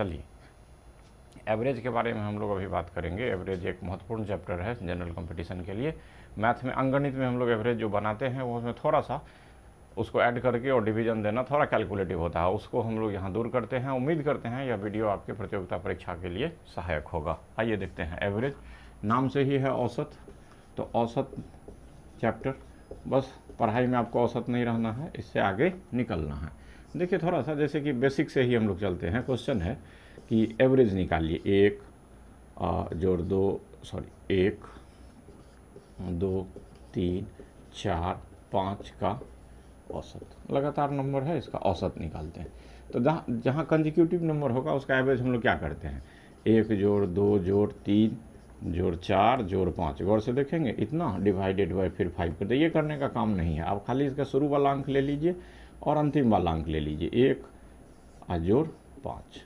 चलिए एवरेज के बारे में हम लोग अभी बात करेंगे। एवरेज एक महत्वपूर्ण चैप्टर है जनरल कंपटीशन के लिए। मैथ में, अंकगणित में हम लोग एवरेज जो बनाते हैं वो उसमें थोड़ा सा उसको ऐड करके और डिवीजन देना थोड़ा कैलकुलेटिव होता है, उसको हम लोग यहाँ दूर करते हैं। उम्मीद करते हैं यह वीडियो आपके प्रतियोगिता परीक्षा के लिए सहायक होगा। आइए देखते हैं। एवरेज नाम से ही है औसत, तो औसत चैप्टर, बस पढ़ाई में आपको औसत नहीं रहना है, इससे आगे निकलना है। देखिए थोड़ा सा जैसे कि बेसिक से ही हम लोग चलते हैं। क्वेश्चन है कि एवरेज निकालिए, 1 2 3 4 5 का औसत। लगातार नंबर है, इसका औसत निकालते हैं। तो जहाँ कंजिक्यूटिव नंबर होगा उसका एवरेज हम लोग क्या करते हैं, 1 जोड़ 2 जोड़ 3 जोड़ 4 जोड़ 5। गौर से देखेंगे, इतना डिवाइडेड बाय फिर 5 कर दे। ये करने का काम नहीं है, आप खाली इसका शुरू वाला अंक ले लीजिए और अंतिम वाला अंक ले लीजिए, 1 जोड़ 5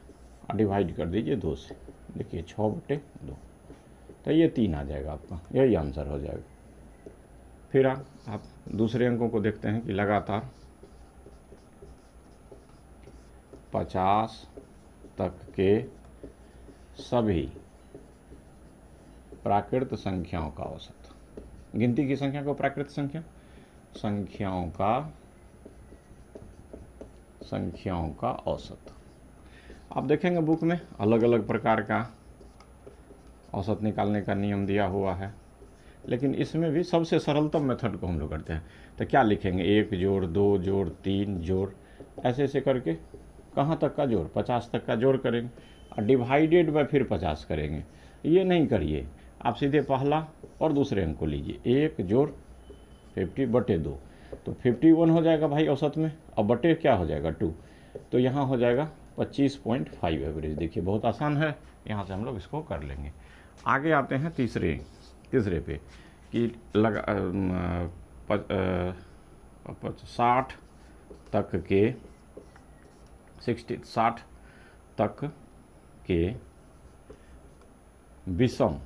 डिवाइड कर दीजिए 2 से। देखिए 6/2, तो ये 3 आ जाएगा आपका, यही आंसर हो जाएगा। फिर आप दूसरे अंकों को देखते हैं कि लगातार 50 तक के सभी प्राकृत संख्याओं का औसत। गिनती की संख्या को प्राकृत संख्याओं का औसत। आप देखेंगे बुक में अलग अलग प्रकार का औसत निकालने का नियम दिया हुआ है, लेकिन इसमें भी सबसे सरलतम मेथड को हम लोग करते हैं। तो क्या लिखेंगे, 1 जोड़ 2 जोड़ 3 जोड़, ऐसे ऐसे करके कहाँ तक का जोड़, 50 तक का जोड़ करेंगे और डिवाइडेड बाय फिर 50 करेंगे। ये नहीं करिए, आप सीधे पहला और दूसरे अंक को लीजिए, 1 जोड़ 50/2, तो 51 हो जाएगा भाई औसत में, और बटे क्या हो जाएगा 2, तो यहाँ हो जाएगा 25.5 एवरेज। देखिए बहुत आसान है, यहाँ से हम लोग इसको कर लेंगे। आगे आते हैं तीसरे पे कि 60 तक के विषम,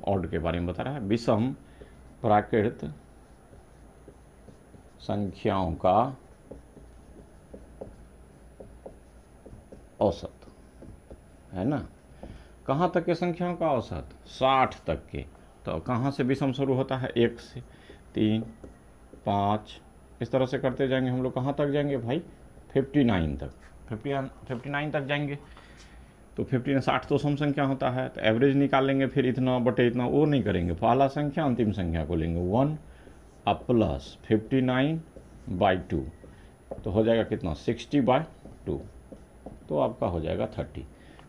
ऑड के बारे में बता रहा है, विषम प्राकृत संख्याओं का औसत है ना। कहाँ तक के संख्याओं का औसत, 60 तक के। तो कहाँ से विषम शुरू होता है, 1 से 3 5, इस तरह से करते जाएंगे हम लोग। कहाँ तक जाएंगे भाई, 59 तक, 59 तक जाएंगे। तो 60 तो सम संख्या होता है, तो एवरेज निकालेंगे, फिर इतना बटे इतना वो नहीं करेंगे, पहला संख्या अंतिम संख्या को लेंगे, 1 प्लस 59/2, तो हो जाएगा कितना, 60/2, तो आपका हो जाएगा 30।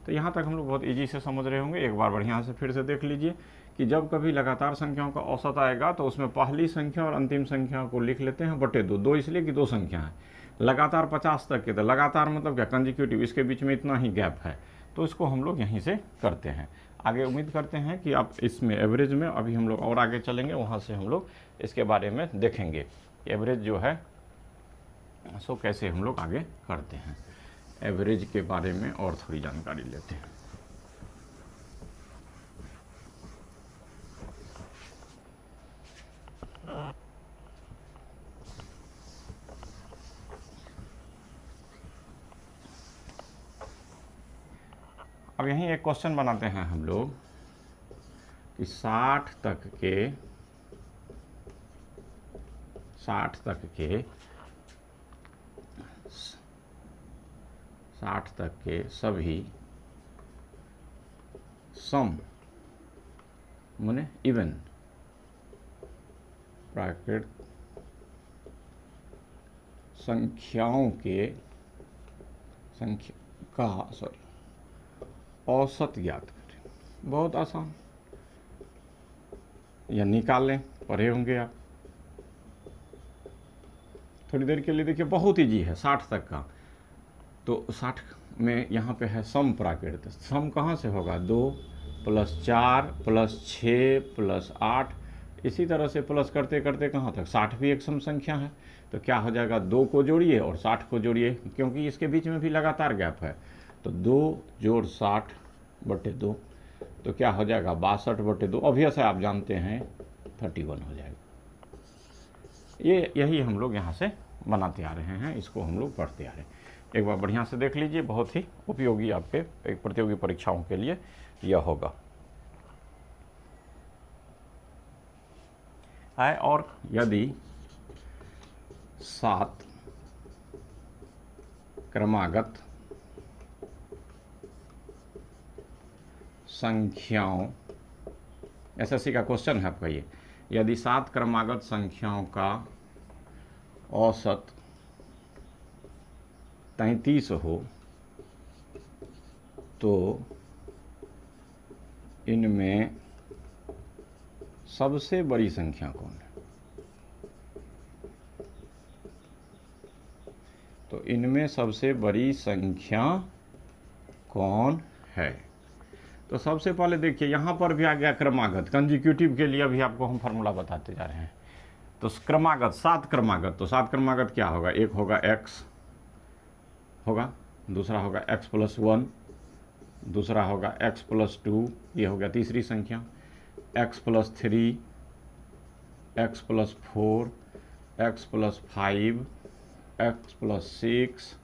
तो यहाँ तक हम लोग बहुत इजी से समझ रहे होंगे। एक बार बढ़िया से फिर से देख लीजिए कि जब कभी लगातार संख्याओं का औसत आएगा तो उसमें पहली संख्या और अंतिम संख्या को लिख लेते हैं बटे 2 इसलिए कि 2 संख्या है। लगातार 50 तक के, तो लगातार मतलब क्या, कंजिक्यूटिव, इसके बीच में इतना ही गैप है, तो इसको हम लोग यहीं से करते हैं। आगे उम्मीद करते हैं कि आप इसमें एवरेज में अभी हम लोग और आगे चलेंगे, वहाँ से हम लोग इसके बारे में देखेंगे एवरेज जो है सो कैसे हम लोग आगे करते हैं। एवरेज के बारे में और थोड़ी जानकारी लेते हैं। अब यहीं एक क्वेश्चन बनाते हैं हम लोग कि 60 तक के सभी सम माने इवन प्राकृत संख्याओं का औसत ज्ञात करें। बहुत आसान, या निकाल लें, पढ़े होंगे आप थोड़ी देर के लिए। देखिए बहुत ईजी है 60 तक का, तो 60 में यहाँ पे है सम प्राकृत। सम कहाँ से होगा, 2 + 4 + 6 + 8, इसी तरह से प्लस करते करते कहाँ तक, 60 भी एक सम संख्या है, तो क्या हो जाएगा, 2 को जोड़िए और 60 को जोड़िए, क्योंकि इसके बीच में भी लगातार गैप है। तो 2 जोड़ 60/2, तो क्या हो जाएगा 62/2। ऑब्वियस है, आप जानते हैं 31 हो जाएगा। यही हम लोग यहाँ से बनाते आ रहे हैं, इसको हम लोग पढ़ते आ रहे हैं। एक बार बढ़िया से देख लीजिए, बहुत ही उपयोगी आपके एक प्रतियोगी परीक्षाओं के लिए यह होगा। है और यदि 7 क्रमागत संख्याओं, एसएससी का क्वेश्चन है आपका ये, यदि 7 क्रमागत संख्याओं का औसत 33 हो तो इनमें सबसे बड़ी संख्या कौन है? तो इनमें सबसे बड़ी संख्या कौन है? तो सबसे पहले देखिए यहाँ पर भी आ गया क्रमागत, कंजिक्यूटिव के लिए अभी आपको हम फार्मूला बताते जा रहे हैं। तो क्रमागत 7 क्रमागत, तो 7 क्रमागत क्या होगा? एक होगा x होगा, दूसरा होगा x + 1, दूसरा होगा x + 2, ये हो गया तीसरी संख्या, x + 3, x + 4, x + 5, x + 6,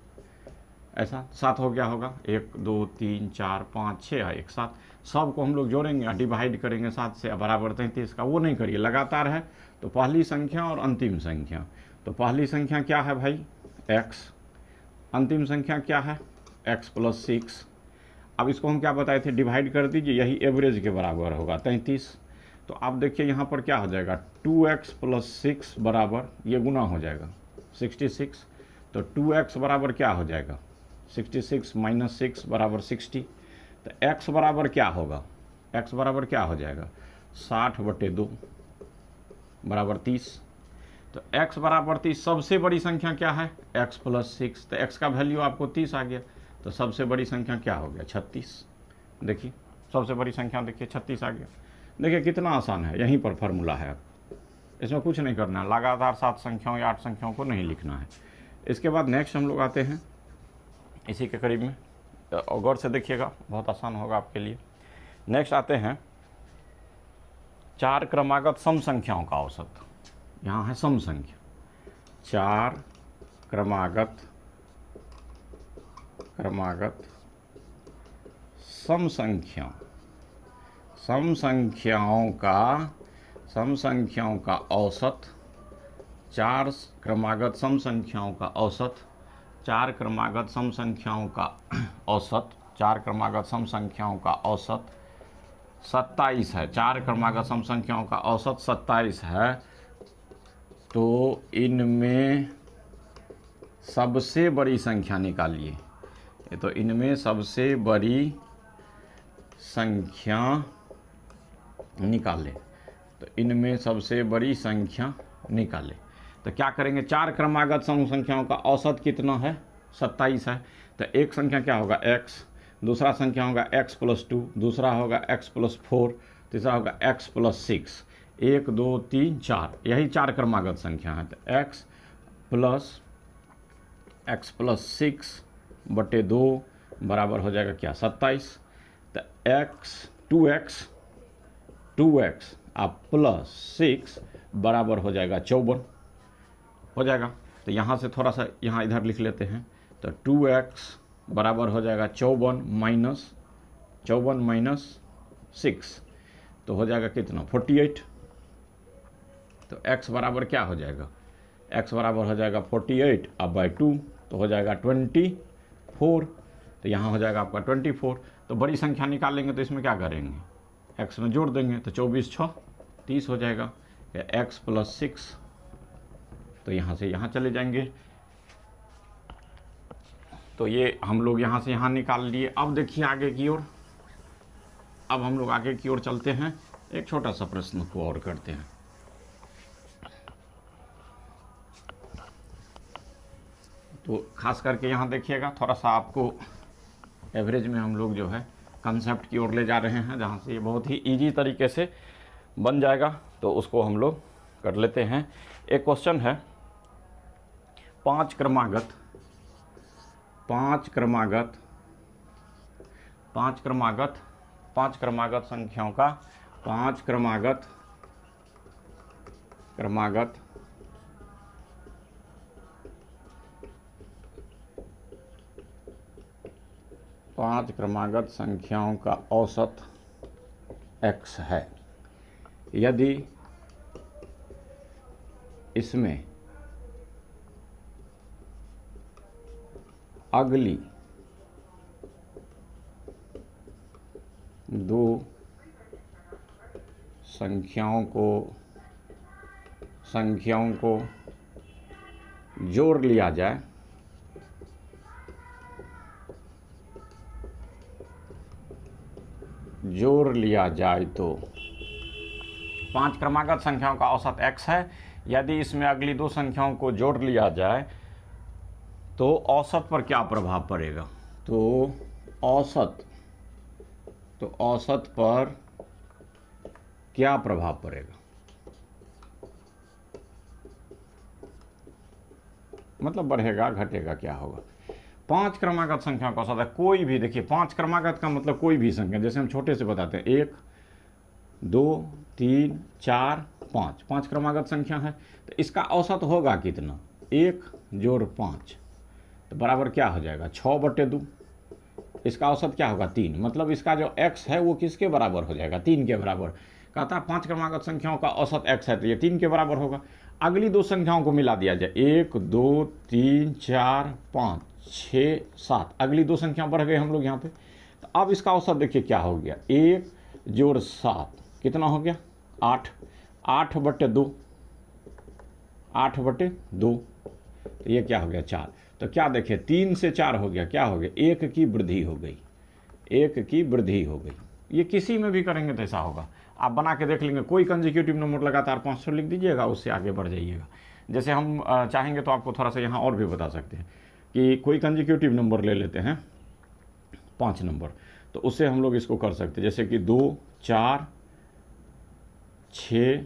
ऐसा 7 हो गया होगा। 1 2 3 4 5 6 एक साथ सबको हम लोग जोड़ेंगे, डिवाइड करेंगे 7 से, बराबर 33 का। वो नहीं करिए, लगातार है तो पहली संख्या और अंतिम संख्या। तो पहली संख्या क्या है भाई? x, अंतिम संख्या क्या है? x + 6। अब इसको हम क्या बताए थे? डिवाइड कर दीजिए, यही एवरेज के बराबर होगा 33। तो आप देखिए यहाँ पर क्या हो जाएगा? 2x + 6 बराबर, ये गुना हो जाएगा 66। तो 2x बराबर क्या हो जाएगा? 66 - 6 बराबर 60। तो x बराबर क्या होगा? x बराबर क्या हो जाएगा? 60/2 बराबर 30। तो x बराबर 30, सबसे बड़ी संख्या क्या है? x + 6। तो x का वैल्यू आपको 30 आ गया। तो सबसे बड़ी संख्या क्या हो गया? 36। देखिए सबसे बड़ी संख्या देखिए 36 आ गया। देखिए कितना आसान है, यहीं पर फार्मूला है। इसमें कुछ नहीं करना है, लगातार 7 संख्याओं या 8 संख्याओं को नहीं लिखना है। इसके बाद नेक्स्ट हम लोग आते हैं इसी के करीब में, और गौर से देखिएगा, बहुत आसान होगा आपके लिए। नेक्स्ट आते हैं 4 क्रमागत सम संख्याओं का औसत। यहाँ है सम संख्या, 4 क्रमागत सम संख्याओं का औसत, 4 क्रमागत सम संख्याओं का औसत, 4 क्रमागत सम संख्याओं का औसत, 4 क्रमागत सम संख्याओं का औसत 27 है। 4 क्रमागत सम संख्याओं का औसत 27 है। तो इनमें सबसे बड़ी संख्या निकालिए। तो इनमें सबसे बड़ी संख्या निकालें। तो इनमें सबसे बड़ी संख्या निकालें। तो क्या करेंगे? 4 क्रमागत सम संख्याओं का औसत कितना है? 27 है। तो एक संख्या क्या होगा? x, दूसरा संख्या होगा x + 2, दूसरा होगा x + 4, तीसरा होगा x + 6। 1 2 3 4, यही 4 क्रमागत संख्या है। तो x + 6/2 बराबर हो जाएगा क्या? 27। तो 2x आप +6 बराबर हो जाएगा 54 हो जाएगा। तो यहाँ से थोड़ा सा यहाँ इधर लिख लेते हैं। तो 2x बराबर हो जाएगा 54 - 6, तो हो जाएगा कितना? 48। तो x बराबर क्या हो जाएगा? x बराबर हो जाएगा 48 अब बाई 2, तो हो जाएगा 24। तो यहाँ हो जाएगा आपका 24। तो बड़ी संख्या निकालेंगे तो इसमें क्या करेंगे? x में जोड़ देंगे। तो 24 6 30 हो जाएगा। x + 6, तो यहाँ से यहाँ चले जाएंगे। तो ये हम लोग यहाँ से यहाँ निकाल लिए। अब देखिए आगे की ओर, अब हम लोग आगे की ओर चलते हैं, एक छोटा सा प्रश्न को और करते हैं। तो खास करके यहाँ देखिएगा, थोड़ा सा आपको एवरेज में हम लोग जो है कंसेप्ट की ओर ले जा रहे हैं, जहाँ से ये बहुत ही इजी तरीके से बन जाएगा। तो उसको हम लोग कर लेते हैं। एक क्वेश्चन है, 5 क्रमागत संख्याओं का 5 क्रमागत 5 क्रमागत संख्याओं का औसत x है, यदि इसमें अगली 2 संख्याओं को जोड़ लिया जाए तो 5 क्रमागत संख्याओं का औसत x है, यदि इसमें अगली 2 संख्याओं को जोड़ लिया जाए तो औसत पर क्या प्रभाव पड़ेगा? तो औसत पर क्या प्रभाव पड़ेगा? मतलब बढ़ेगा, घटेगा, क्या होगा? 5 क्रमागत संख्या का औसत है, कोई भी, देखिए 5 क्रमागत का मतलब कोई भी संख्या, जैसे हम छोटे से बताते हैं 1 2 3 4 5, 5 क्रमागत संख्या है, तो इसका औसत होगा कितना? 1 जोड़ 5 तो बराबर क्या हो जाएगा? 6/2। इसका औसत क्या होगा? 3। मतलब इसका जो x है वो किसके बराबर हो जाएगा? 3 के बराबर। कहता है 5 क्रमागत संख्याओं का औसत x है तो ये 3 के बराबर होगा। अगली 2 संख्याओं को मिला दिया जाए, 1 2 3 4 5 6 7, अगली 2 संख्या बढ़ गए हम लोग यहाँ पे। तो अब इसका औसत देखिए क्या हो गया? 1 जोड़ 7 कितना हो गया? 8। 8/2, 8/2 तो ये क्या हो गया? 4। तो क्या देखिए 3 से 4 हो गया, क्या हो गया? 1 की वृद्धि हो गई, 1 की वृद्धि हो गई। ये किसी में भी करेंगे तो ऐसा होगा, आप बना के देख लेंगे। कोई कंसेक्यूटिव नंबर लगातार 500 लिख दीजिएगा, उससे आगे बढ़ जाइएगा। जैसे हम चाहेंगे तो आपको थोड़ा सा यहाँ और भी बता सकते हैं कि कोई कंसेक्यूटिव नंबर ले लेते हैं 5 नंबर, तो उससे हम लोग इसको कर सकते हैं, जैसे कि 2 4 6